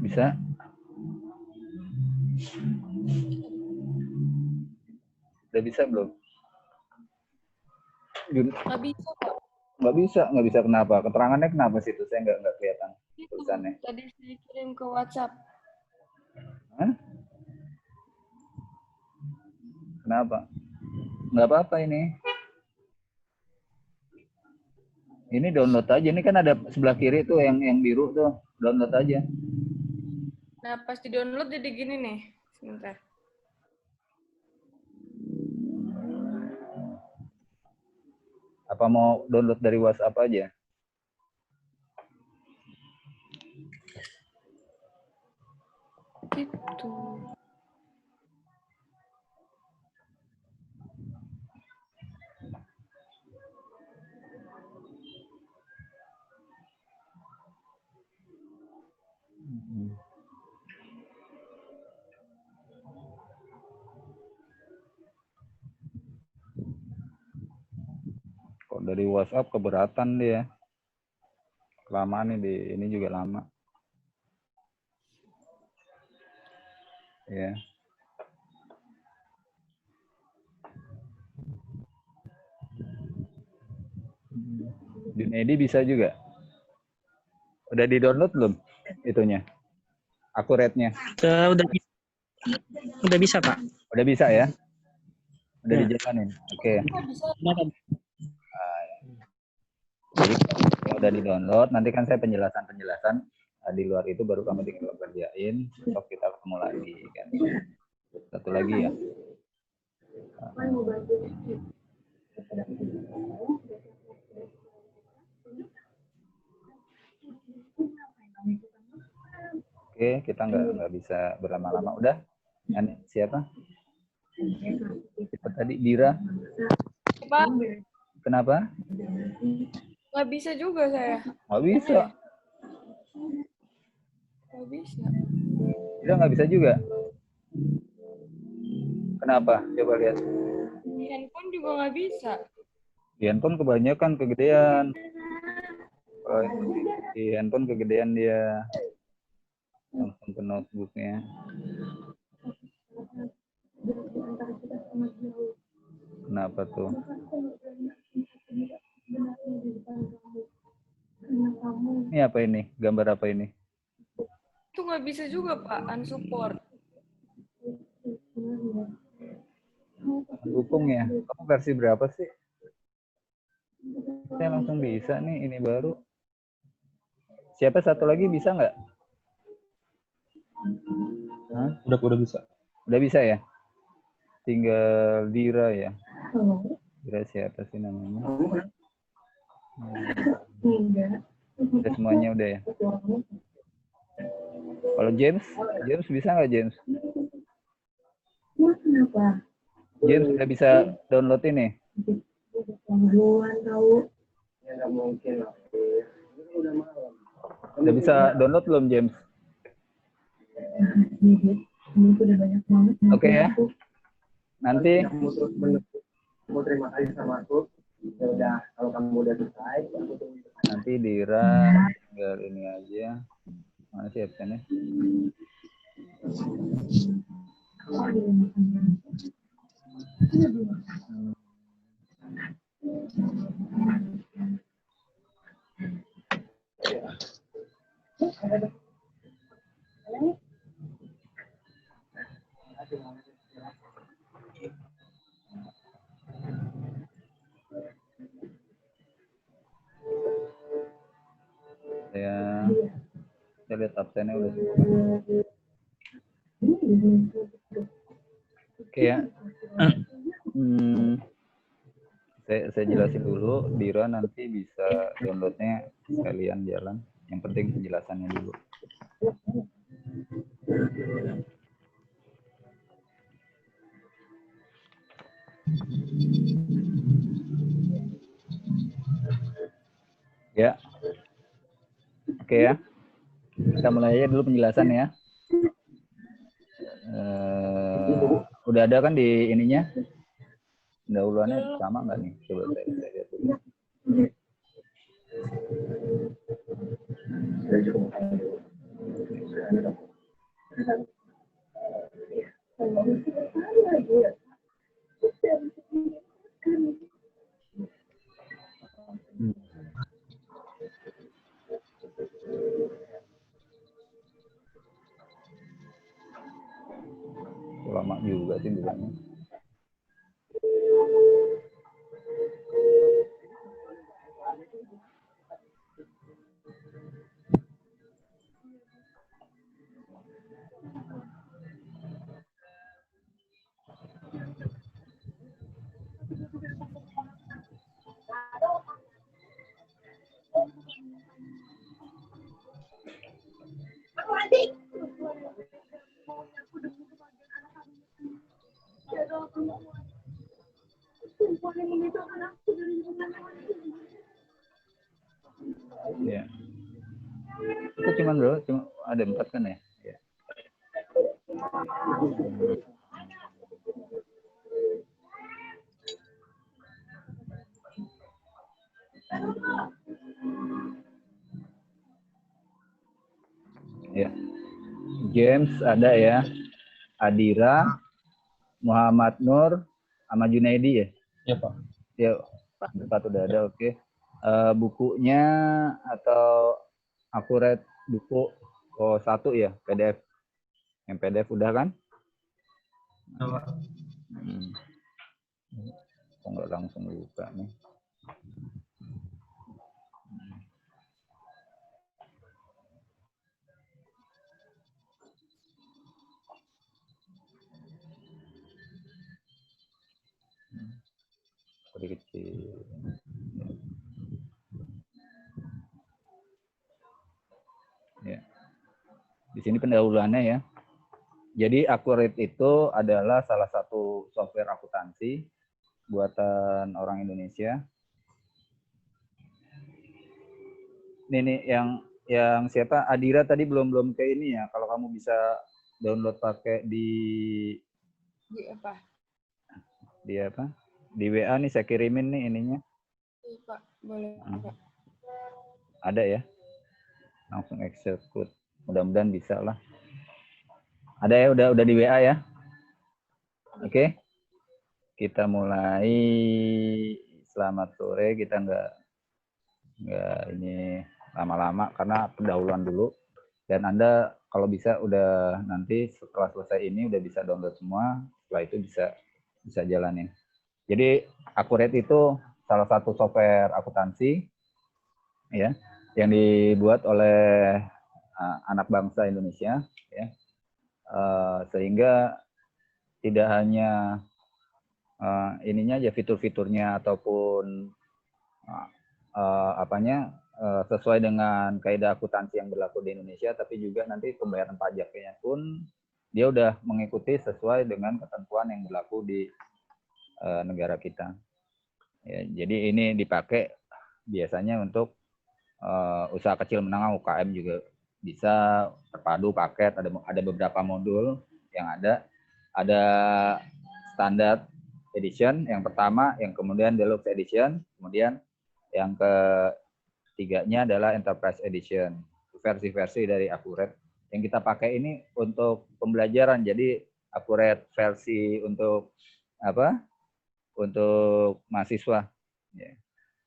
Bisa? Udah bisa belum? Nggak bisa, Pak. Nggak bisa kenapa? Keterangannya kenapa sih itu? Saya nggak kelihatan tulisannya. Tadi saya kirim ke WhatsApp. Hah? Kenapa? Nggak apa-apa ini. Ini download aja. Ini kan ada sebelah kiri tuh yang biru tuh. Download aja. Nah, pas di download jadi gini nih. Sebentar. Apa mau download dari WhatsApp aja? Gitu. Kok dari WhatsApp keberatan dia. Kelamaan nih ini juga lama. Ya. Junedi bisa juga. Udah di-download belum itunya? Akuratnya. Udah bisa, Pak. Udah bisa ya? Udah dijalanin. Oke. Jadi kalau udah di-download, nanti kan saya penjelasan di luar itu baru kamu tinggal kerjain, besok kita ketemu lagi kan. Satu lagi ya. Oke, kita nggak bisa berlama-lama. Udah? Siapa? Siapa tadi? Dira? Pak, Kenapa? nggak bisa juga saya. Nggak bisa. Nggak bisa. Dira nggak bisa juga. Kenapa? Coba lihat. Di handphone juga nggak bisa. Di handphone kebanyakan kegedean. Di handphone kegedean dia. Langsung ke notebooknya. Kenapa tuh? Ini apa ini? Gambar apa ini? Itu nggak bisa juga, Pak. Unsupport. Dukung ya. Kamu versi berapa sih? Saya langsung bisa nih. Ini baru. Siapa satu lagi bisa nggak? Hah? Udah bisa. Udah bisa ya? Tinggal Dira ya. Dira siapa sih namanya? Udah semuanya udah ya. Kalau James bisa nggak James? James udah bisa download ini? Udah bisa download belum James? Oke ya. Nanti mau terima kasih sama aku. Ya udah, kalau kamu udah selesai, aku tunggu. Nanti Dira tinggal ini aja. Mana sih absennya? Saya lihat absennya udah semua. Oke ya. Saya jelasin dulu. Dira nanti bisa downloadnya sekalian jalan. Yang penting penjelasannya dulu. Ya. Oke ya. Kita mulai aja dulu penjelasan ya. Udah ada kan di ininya? Pendahuluannya sama nggak nih? Coba saya lihat dulu. Lama juga sih bilangnya. Ya. Itu cuma berapa? Cuma ada 4 kan ya? Ya. Ya. James ada ya. Adira, Muhammad Nur, sama Junaidi ya? Ya Pak. Ya, 4 udah ada, oke. Bukunya atau akurat buku 1 ya, PDF. Yang PDF udah kan? Ya, Pak. Kok nggak langsung buka nih? Kode kecil. Ya. Di sini pendahuluannya ya. Jadi Accurate itu adalah salah satu software akuntansi buatan orang Indonesia. Ini yang siapa? Adira tadi belum ke ini ya. Kalau kamu bisa download pakai di Apa? Di WA nih saya kirimin nih ininya. Iya, Pak. Boleh, Pak. Ada ya. Langsung execute. Mudah-mudahan bisa lah. Ada ya, udah di WA ya. Oke. Kita mulai. Selamat sore. Kita nggak ini lama-lama karena pendahuluan dulu. Dan Anda kalau bisa udah nanti setelah selesai ini udah bisa download semua. Setelah itu bisa jalanin. Jadi Accurate itu salah satu software akuntansi ya yang dibuat oleh anak bangsa Indonesia ya. Sehingga tidak hanya ininya aja fitur-fiturnya ataupun sesuai dengan kaidah akuntansi yang berlaku di Indonesia, tapi juga nanti pembayaran pajaknya pun dia udah mengikuti sesuai dengan ketentuan yang berlaku di negara kita. Ya, jadi ini dipakai biasanya untuk usaha kecil menengah UKM juga bisa terpadu paket, ada beberapa modul yang ada standard edition yang pertama, yang kemudian deluxe edition, kemudian yang ketiganya adalah enterprise edition, versi-versi dari Accurate yang kita pakai ini untuk pembelajaran. Jadi Accurate versi untuk untuk mahasiswa. Ya.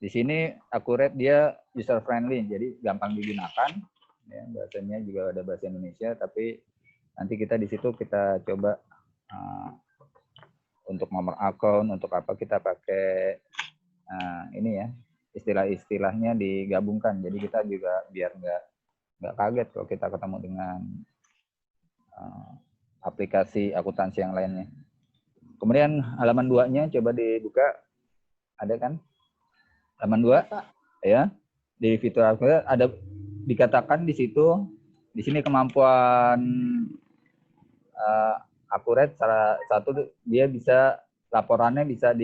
Di sini Accurate dia user friendly, jadi gampang digunakan. Ya, bahasanya juga ada bahasa Indonesia, tapi nanti kita di situ kita coba untuk nomor akun, untuk apa kita pakai ini ya, istilah-istilahnya digabungkan. Jadi kita juga biar nggak kaget kalau kita ketemu dengan aplikasi akuntansi yang lainnya. Kemudian halaman 2-nya coba dibuka. Ada kan? Halaman 2. Ya. Di fitur Accurate ada dikatakan di situ, di sini kemampuan Accurate salah satu dia bisa laporannya bisa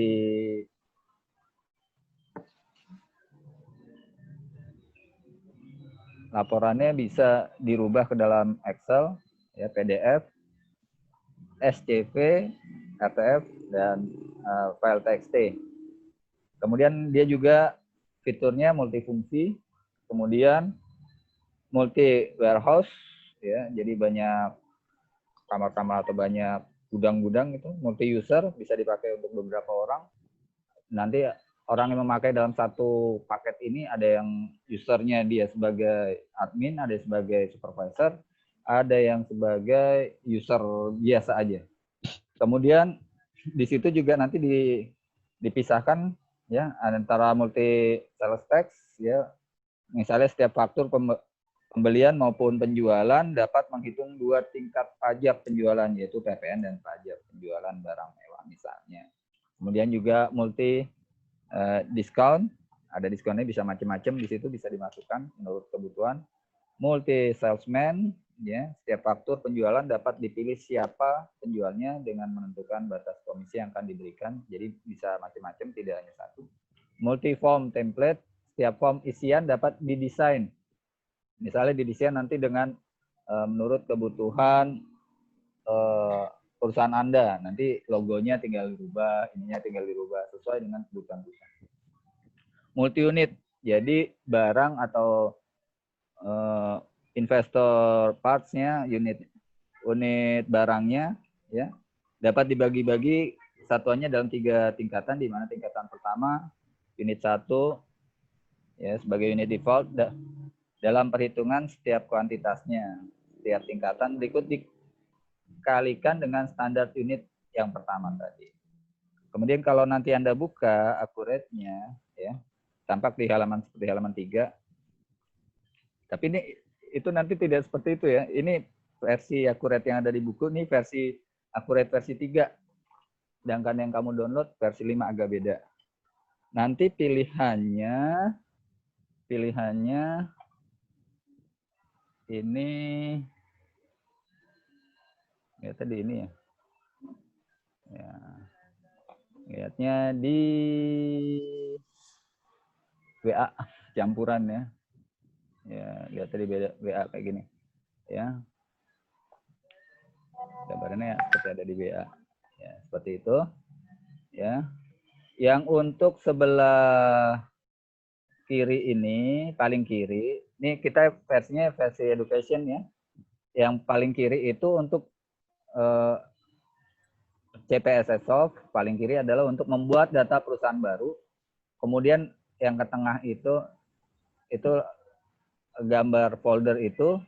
dirubah ke dalam Excel, ya, PDF, SCV, RTF, dan file TXT. Kemudian dia juga fiturnya multifungsi, kemudian multi warehouse, ya, jadi banyak kamar-kamar atau banyak gudang-gudang itu, multi user, bisa dipakai untuk beberapa orang. Nanti orang yang memakai dalam satu paket ini ada yang usernya dia sebagai admin, ada sebagai supervisor, ada yang sebagai user biasa aja. Kemudian di situ juga nanti dipisahkan ya antara multi sales tax ya. Misalnya setiap faktur pembelian maupun penjualan dapat menghitung 2 tingkat pajak penjualan, yaitu PPN dan pajak penjualan barang mewah misalnya. Kemudian juga multi diskon, ada diskonnya bisa macam-macam, di situ bisa dimasukkan menurut kebutuhan. Multi salesman, ya, setiap faktur penjualan dapat dipilih siapa penjualnya dengan menentukan batas komisi yang akan diberikan, jadi bisa macam-macam, tidak hanya satu. Multi form template, setiap form isian dapat didesain. Misalnya didesain nanti dengan menurut kebutuhan perusahaan Anda, nanti logonya tinggal dirubah, ininya tinggal dirubah sesuai dengan kebutuhan perusahaan. Multi unit, jadi barang atau investor parts-nya, unit barangnya ya dapat dibagi-bagi satuannya dalam 3 tingkatan, di mana tingkatan pertama unit 1 ya sebagai unit default dalam perhitungan setiap kuantitasnya. Setiap tingkatan berikut dikalikan dengan standar unit yang pertama tadi. Kemudian kalau nanti Anda buka akuratnya ya, tampak di halaman seperti halaman 3. Tapi ini itu nanti tidak seperti itu ya. Ini versi akurat yang ada di buku, ini versi akurat versi 3. Sedangkan yang kamu download versi 5 agak beda. Nanti pilihannya ini ya tadi ini ya. Ya. Lihatnya di WA campuran ya. Ya, lihat tadi beda WA kayak gini. Ya. Gambarannya seperti ada di WA. Ya, seperti itu. Ya. Yang untuk sebelah kiri ini, paling kiri, ini kita versinya versi education ya. Yang paling kiri itu untuk CPSS Soft, paling kiri adalah untuk membuat data perusahaan baru. Kemudian yang ke tengah itu gambar folder itu,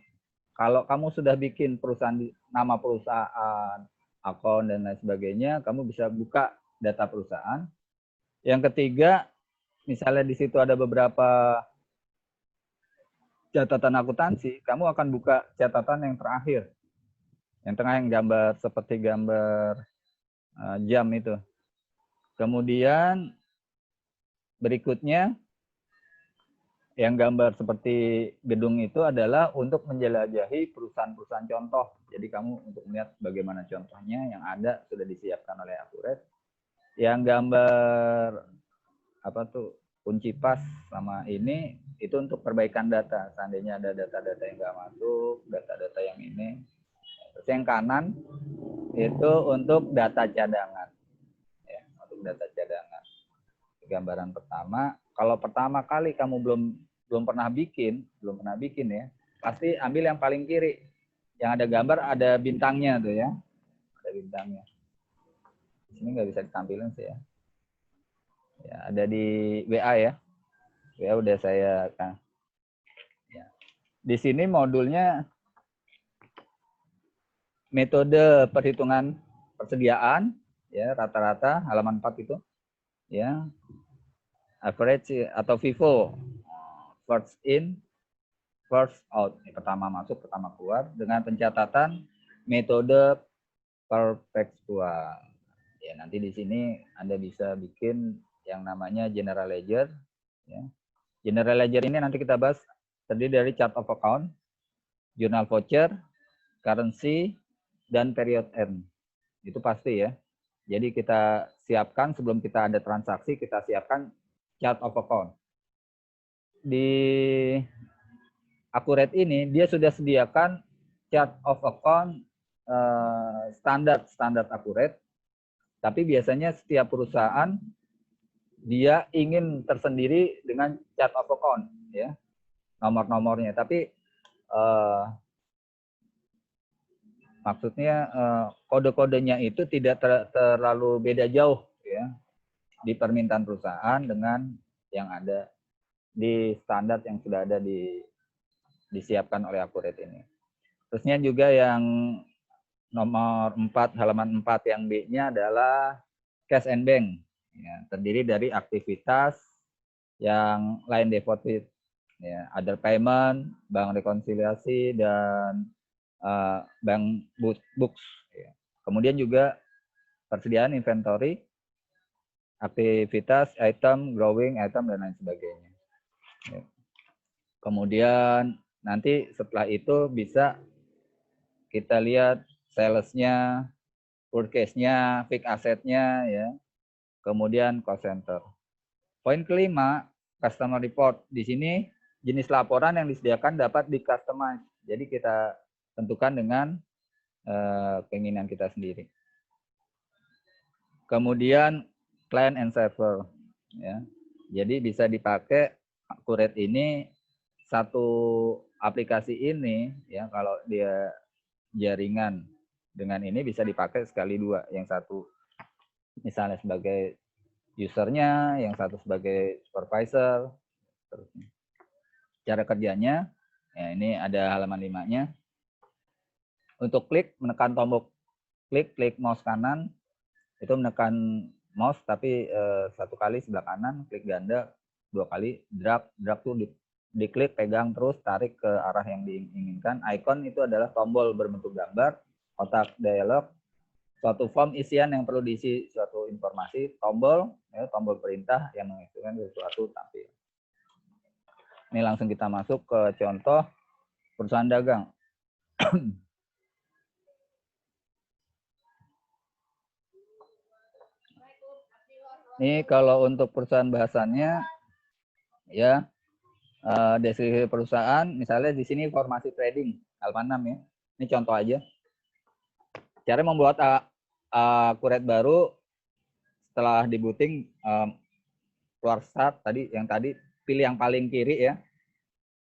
kalau kamu sudah bikin perusahaan, nama perusahaan, akun dan lain sebagainya, kamu bisa buka data perusahaan. Yang ketiga, misalnya di situ ada beberapa catatan akuntansi, kamu akan buka catatan yang terakhir. Yang tengah yang gambar seperti gambar jam itu. Kemudian berikutnya yang gambar seperti gedung itu adalah untuk menjelajahi perusahaan-perusahaan contoh. Jadi kamu untuk melihat bagaimana contohnya yang ada sudah disiapkan oleh Akurat. Yang gambar apa tuh kunci pas sama ini itu untuk perbaikan data. Seandainya ada data-data yang nggak masuk, data-data yang ini. Terus yang kanan itu untuk data cadangan. Ya, untuk data cadangan. Gambaran pertama, kalau pertama kali kamu belum pernah bikin ya, pasti ambil yang paling kiri. Yang ada gambar ada bintangnya tuh ya. Ada bintangnya. Di sini nggak bisa ditampilkan sih ya. Ya, ada di WA ya. WA udah saya kan. Ya. Di sini modulnya metode perhitungan persediaan ya, rata-rata halaman 4 itu. Ya. Average atau FIFO. First in, first out. Pertama masuk, pertama keluar dengan pencatatan metode perfektual. Ya, nanti di sini Anda bisa bikin yang namanya general ledger. Ya. General ledger ini nanti kita bahas terdiri dari chart of account, journal voucher, currency, dan period end. Itu pasti ya. Jadi kita siapkan sebelum kita ada transaksi, kita siapkan chart of account. Di Akurat ini dia sudah sediakan chart of account standar Akurat, tapi biasanya setiap perusahaan dia ingin tersendiri dengan chart of account ya, nomor-nomornya. Tapi Maksudnya kode-kodenya itu tidak terlalu beda jauh ya di permintaan perusahaan dengan yang ada di standar yang sudah ada disiapkan oleh Accurate ini. Terusnya juga yang nomor 4, halaman 4 yang B-nya adalah cash and bank. Ya, terdiri dari aktivitas yang line deposit, ya, other payment, bank rekonsiliasi, dan bank books. Ya. Kemudian juga persediaan inventory, aktivitas item, growing item, dan lain sebagainya. Ya. Kemudian nanti setelah itu bisa kita lihat sales-nya, purchase-nya, fixed asset-nya, ya. Kemudian cost center. Poin kelima, customer report. Di sini jenis laporan yang disediakan dapat di-customize. Jadi kita tentukan dengan keinginan kita sendiri. Kemudian client and server, ya. Jadi bisa dipakai Accurate ini, satu aplikasi ini ya, kalau dia jaringan dengan ini bisa dipakai sekali dua. Yang satu misalnya sebagai usernya, yang satu sebagai supervisor. Cara kerjanya, ya ini ada halaman 5-nya. Untuk klik, menekan tombol klik mouse kanan, itu menekan mouse tapi satu kali sebelah kanan, klik ganda 2 kali, drag tuh diklik, pegang terus, tarik ke arah yang diinginkan. Icon itu adalah tombol berbentuk gambar, kotak dialog, suatu form isian yang perlu diisi suatu informasi, tombol, ya, tombol perintah yang menginstruksikan sesuatu tampil. Ini langsung kita masuk ke contoh perusahaan dagang. Ini kalau untuk perusahaan bahasannya, ya, deskripsi perusahaan, misalnya di sini informasi trading, halaman 6 ya. Ini contoh aja. Cara membuat Accurate baru setelah di booting, keluar start tadi, yang tadi pilih yang paling kiri ya.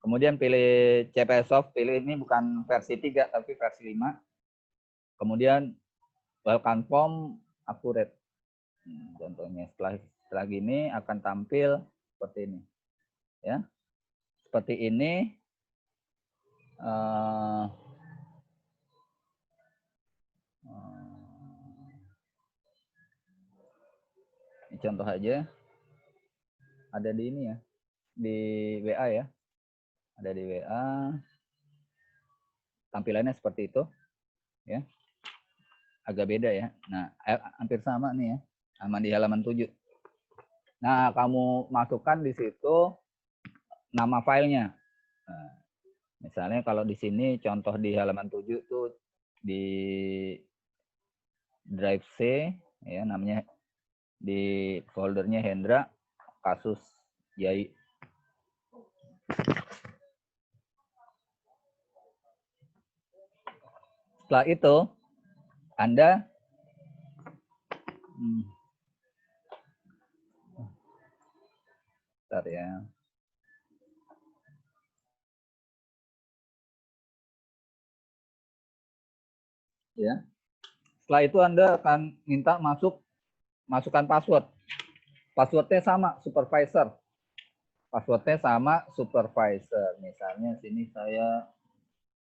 Kemudian pilih CPSoft, pilih ini bukan versi 3 tapi versi 5. Kemudian welcome form Accurate. Contohnya setelah gini akan tampil seperti ini. Ya. Seperti ini. Ini contoh aja. Ada di ini ya. Di WA ya. Ada di WA. Tampilannya seperti itu. Ya. Agak beda ya. Nah, hampir sama nih ya. Sama di halaman 7. Nah, kamu masukkan di situ nama filenya. Nah, misalnya kalau di sini contoh di halaman 7 tuh di drive C ya, namanya di foldernya Hendra kasus Yai. Setelah itu Anda bentar ya. Ya. Setelah itu Anda akan minta masukkan password. Passwordnya sama supervisor. Passwordnya sama supervisor. Misalnya sini saya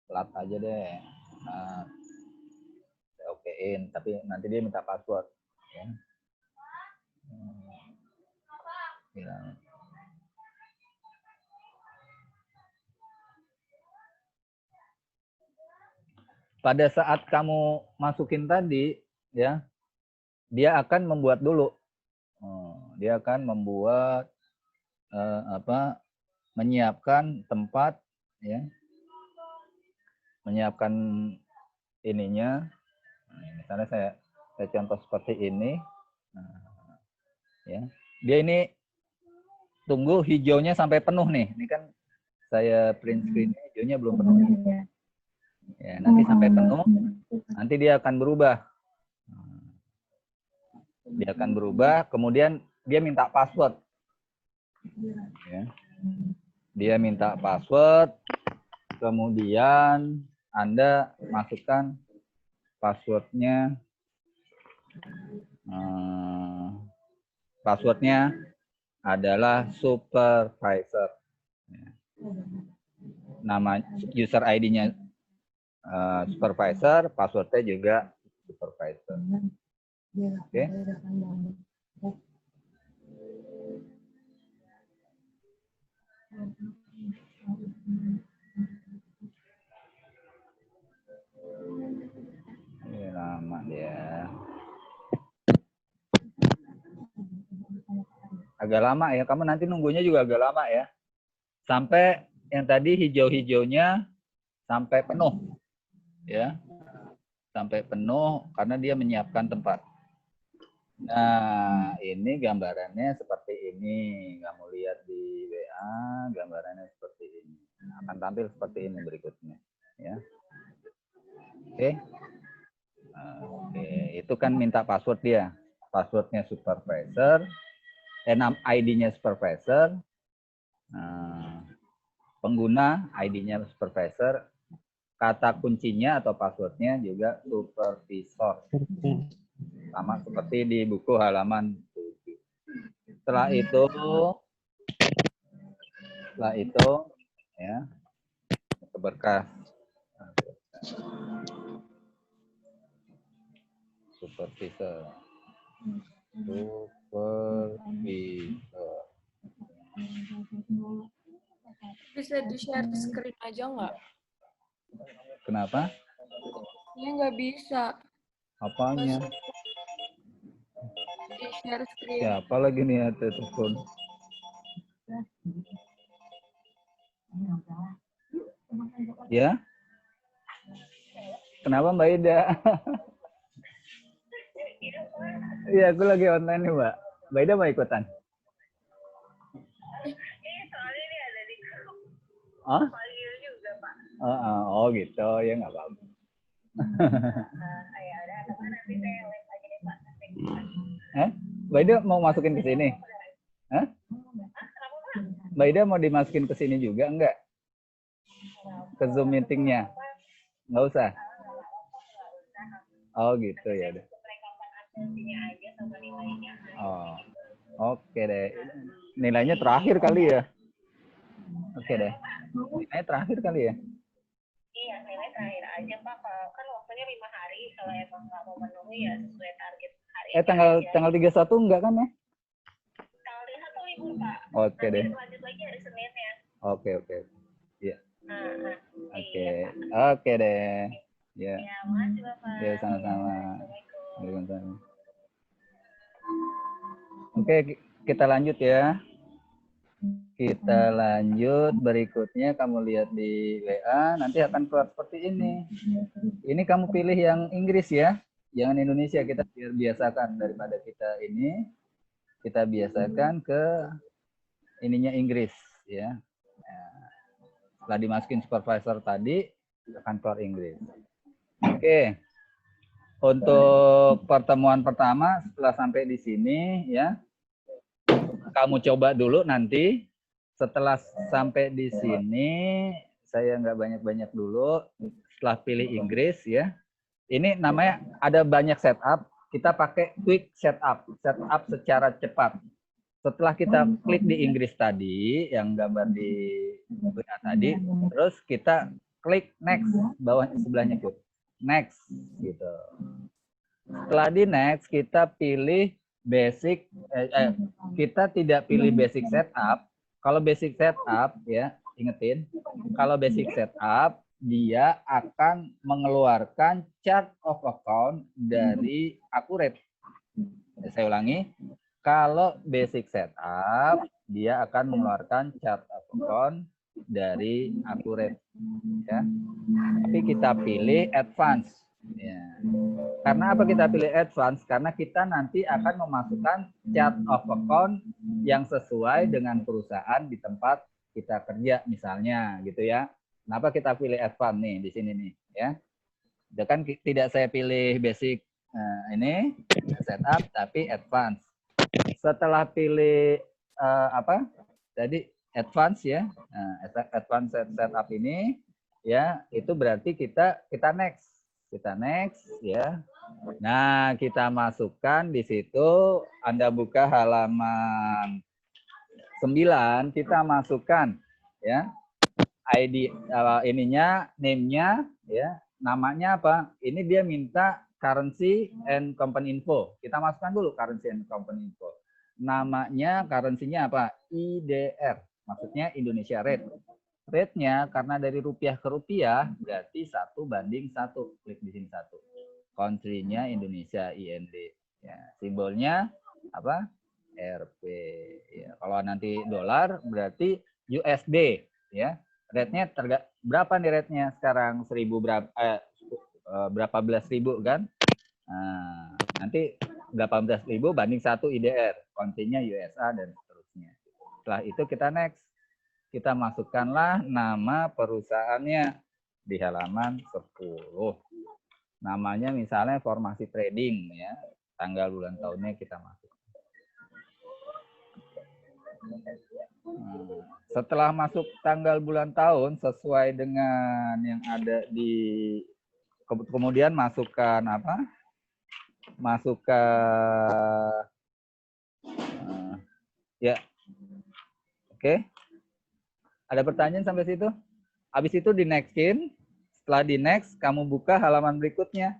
lat aja deh. Nah, saya okein, tapi nanti dia minta password. Ya. Pada saat kamu masukin tadi, ya, dia akan membuat dulu. Dia akan membuat menyiapkan tempat, ya, menyiapkan ininya. Nah, misalnya saya contoh seperti ini. Nah, ya, dia ini tunggu hijaunya sampai penuh nih. Ini kan saya print screen hijaunya belum penuh. Ya, nanti sampai penuh, nanti dia akan berubah. Dia akan berubah, kemudian dia minta password. Ya. Dia minta password, kemudian Anda masukkan passwordnya adalah supervisor. Nama user ID-nya supervisor, passwordnya juga supervisor. Oke. Ini lama dia. Agak lama ya. Kamu nanti nunggunya juga agak lama ya. Sampai yang tadi hijau-hijaunya sampai penuh. Ya. Sampai penuh karena dia menyiapkan tempat. Nah, ini gambarannya seperti ini. Kamu lihat di WA, gambarannya seperti ini. Akan tampil seperti ini berikutnya. Ya. Oke. Oke, itu kan minta password dia. Passwordnya supervisor, ID-nya supervisor, pengguna ID-nya supervisor, kata kuncinya atau passwordnya juga supervisor. Sama seperti di buku halaman 7. Setelah itu ya, ke berkas. Supervisor. Bisa di-share screen aja nggak? Kenapa? Ini nggak bisa. Apanya? Di-share screen. Siapa lagi nih ya telepon? Ya? Kenapa Mbak Ida? Iya, aku lagi online nih, Mbak. Mbak Ida mau ikutan? Soalnya ini ada di grup. Oh? Panggil juga, Pak. Oh gitu, ya nggak apa-apa. Ya udah, atau nanti saya link aja deh, Pak. Mbak Ida mau masukin ke sini? Hah? Mbak Ida mau dimasukin ke sini juga enggak? Ke Zoom meeting-nya? Nggak usah? Oh gitu ya udah. Oh, oke deh. Nilainya terakhir kali ya? Oke deh. Nilainya terakhir kali ya? Iya, nilai terakhir aja, Pak. Kan waktunya 5 hari. Kalau emang nggak mau memenuhi ya sesuai target hari. Tanggal 31 enggak kan ya? Tanggal 31 libur, Pak. Oke deh. Lanjut lagi hari Seninnya. Oke. Iya. Iya, Oke deh. Ya. ya, makasih, Bapak. Ya, sama-sama. Assalamualaikum. Oke, kita lanjut ya. Kita lanjut berikutnya, kamu lihat di WA, nanti akan keluar seperti ini. Ini kamu pilih yang Inggris ya, jangan Indonesia. Kita biasakan daripada kita ini, kita biasakan ke ininya Inggris ya. Setelah dimasukin supervisor tadi, akan keluar Inggris. Oke. Untuk pertemuan pertama setelah sampai di sini ya, kamu coba dulu nanti. Setelah sampai di sini, saya nggak banyak-banyak dulu. Setelah pilih Inggris ya, ini namanya ada banyak setup. Kita pakai quick setup secara cepat. Setelah kita klik di Inggris tadi, yang gambar di WA tadi, terus kita klik next, bawah sebelahnya tuh. Next gitu. Setelah di next kita pilih basic kita tidak pilih basic setup. Kalau basic setup ya, ingetin, kalau basic setup dia akan mengeluarkan chart of account dari Accurate. Saya ulangi, kalau basic setup dia akan mengeluarkan chart of account dari Accurate ya. Tapi kita pilih advance ya. Karena apa kita pilih advance? Karena kita nanti akan memasukkan chart of account yang sesuai dengan perusahaan di tempat kita kerja misalnya gitu ya. Kenapa kita pilih advance nih di sini nih ya? Itu kan tidak saya pilih basic ini setup tapi advance. Setelah pilih apa? Tadi advance ya. Advance setup ini ya, itu berarti kita next. Kita next ya. Nah, kita masukkan di situ, Anda buka halaman 9, kita masukkan ya ID ininya, name-nya ya, namanya apa? Ini dia minta currency and company info. Kita masukkan dulu currency and company info. Namanya currency-nya apa? IDR. Maksudnya Indonesia rate. Rate-nya karena dari rupiah ke rupiah berarti 1:1. Klik di sini 1. Country-nya Indonesia IND. Ya, simbolnya apa? RP. Ya, kalau nanti dolar berarti USD. Ya, rate-nya berapa nih rate-nya sekarang? 1000 berapa belas ribu kan? Nah, nanti 18.000 banding 1 IDR. Country-nya USA dan seterusnya. Setelah itu kita next. Kita masukkanlah nama perusahaannya di halaman 10. Namanya misalnya formasi trading ya. Tanggal bulan tahunnya kita masuk. Setelah masuk tanggal bulan tahun sesuai dengan yang ada di kemudian masukkan apa? Masukkan ya. Oke. Ada pertanyaan sampai situ? Habis itu di nextin. Setelah di next, kamu buka halaman berikutnya.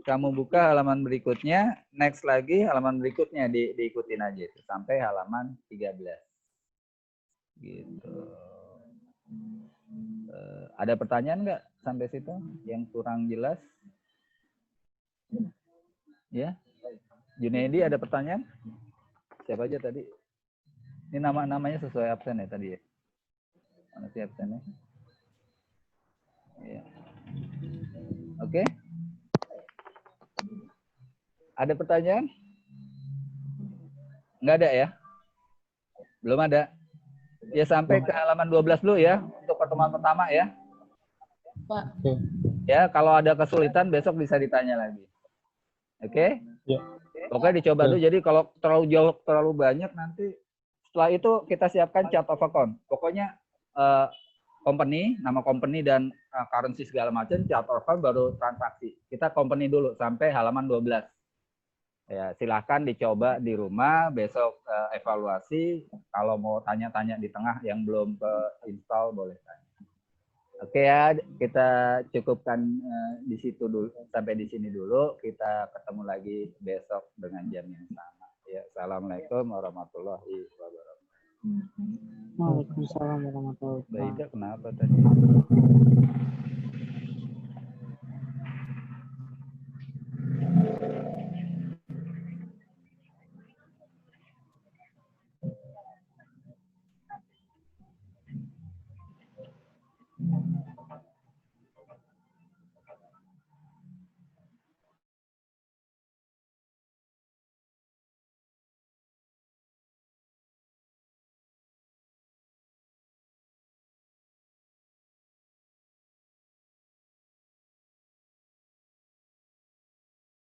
Kamu buka halaman berikutnya, next lagi halaman berikutnya diikutin aja itu sampai halaman 13. Gitu. Ada pertanyaan nggak sampai situ yang kurang jelas? Ya. Junaidi ada pertanyaan? Siapa aja tadi? Ini namanya sesuai absen ya tadi ya? Mana sih absennya? Ya. Oke. Ada pertanyaan? Nggak ada ya? Belum ada. Ya sampai ke halaman 12 dulu ya untuk pertemuan pertama ya. Pak. Ya, kalau ada kesulitan besok bisa ditanya lagi. Oke? Ya. Oke, dicoba dulu. Jadi kalau terlalu jauh, terlalu banyak nanti setelah itu kita siapkan chart of account. Pokoknya company, nama company dan currency segala macam, chart of account baru transaksi. Kita company dulu sampai halaman 12. Ya, silahkan dicoba di rumah, besok evaluasi. Kalau mau tanya-tanya di tengah yang belum install boleh tanya. Oke ya, kita cukupkan di situ dulu, sampai di sini dulu. Kita ketemu lagi besok dengan jam yang sama. Ya, assalamualaikum warahmatullahi wabarakatuh. Waalaikumsalam warahmatullahi wabarakatuh. Baik, kenapa tadi?